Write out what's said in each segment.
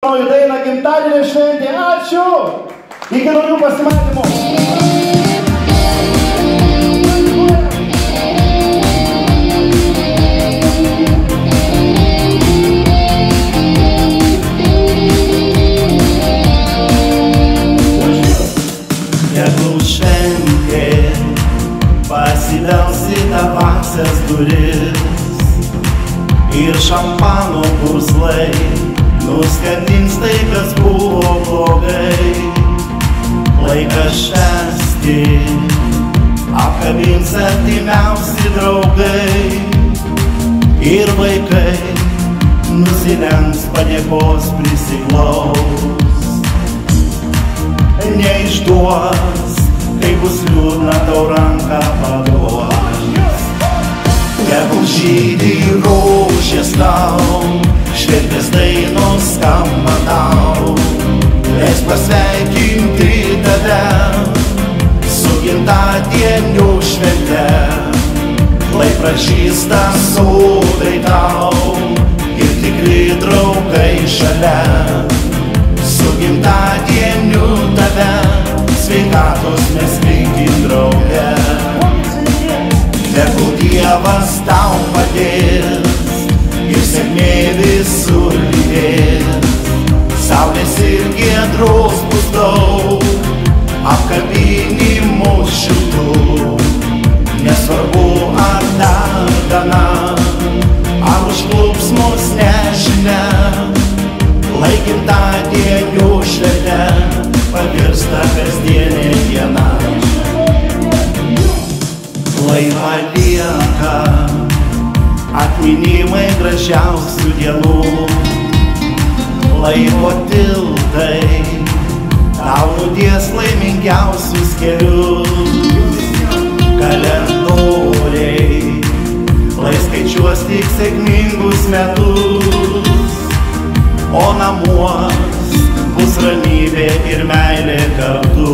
Dainą gimtadienio šventė. Ačiū! Iki naujų pasimatymų! Tegul šventė pasibels į tavąsias duris ir šampano purslai nuskandins tai, kas buvo blogai. Laikas švęsti apkabins artimiausi draugai ir vaikai nusilenks padėkos prisiglaus. Neišduos, kai bus liūdna tau ranką paduos. Tegul žydi rožės tau, šventės dainos skamba tau. Leis pasveikinti tave su gimtadienio švente. Lai pražįsta sodai tau ir tikri draugai šalia. Su gimtadieniu tave, sveikatos mes linkim drauge. Tegul Dievas tau padės ir sėkmė visur lydės. Saulės ir giedros bus daug, apkabinimų šiltų. Nesvarbu ar dar gana, ar užklups mus nežinia. Lai gimtadienio šventė pavirsta kasdienė diena. Lai palieka atminimai gražiausių dienų. Laiko tiltai tau nudės laimingiausius kelius. Kalendoriai lai skaičiuos tik sėkmingus metus. O namuos bus ramybė ir meilė kartu.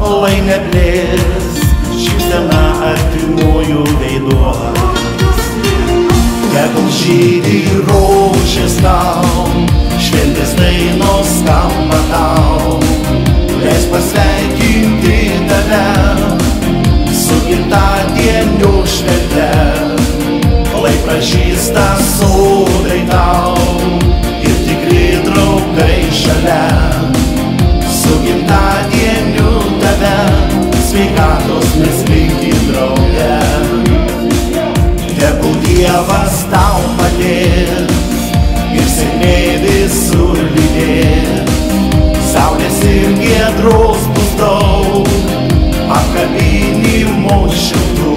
Lai neblės šypsena artimųjų veiduos. Tegul žydi rožės tau, šventės dainos skamba tau. Leis pasveikinti tave su gimtadienio švente. Lai pražįsta sodai tau ir tikri draugai šalia. Su gimtadieniu tave, sveikatos mes linkim drauge. Tegul Dievas tau padės ir sėkmė visur lydės. Saulės ir giedros bus daug, apkabinimų šiltų.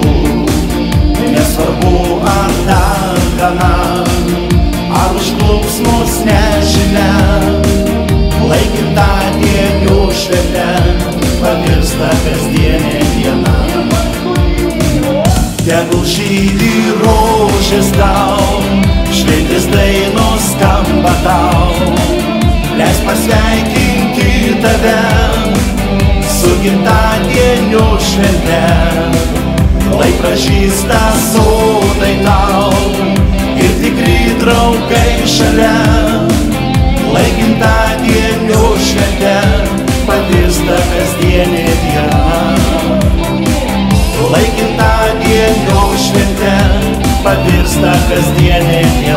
Nesvarbu ar dar gana, ar užklups mus nežinia. Lai gimtadienio šventė pavirsta kasdienė diena. Tegul žydi rožės tau, šventės dainos skamba tau. Leis pasveikinti tave su gimtadienio švente. Lai pražįsta sodai tau ir tikri draugai šalia. Lai gimtadienio šventė pavirsta kasdienė diena. Lai gimtadienio šventė pavirsta kasdienė diena.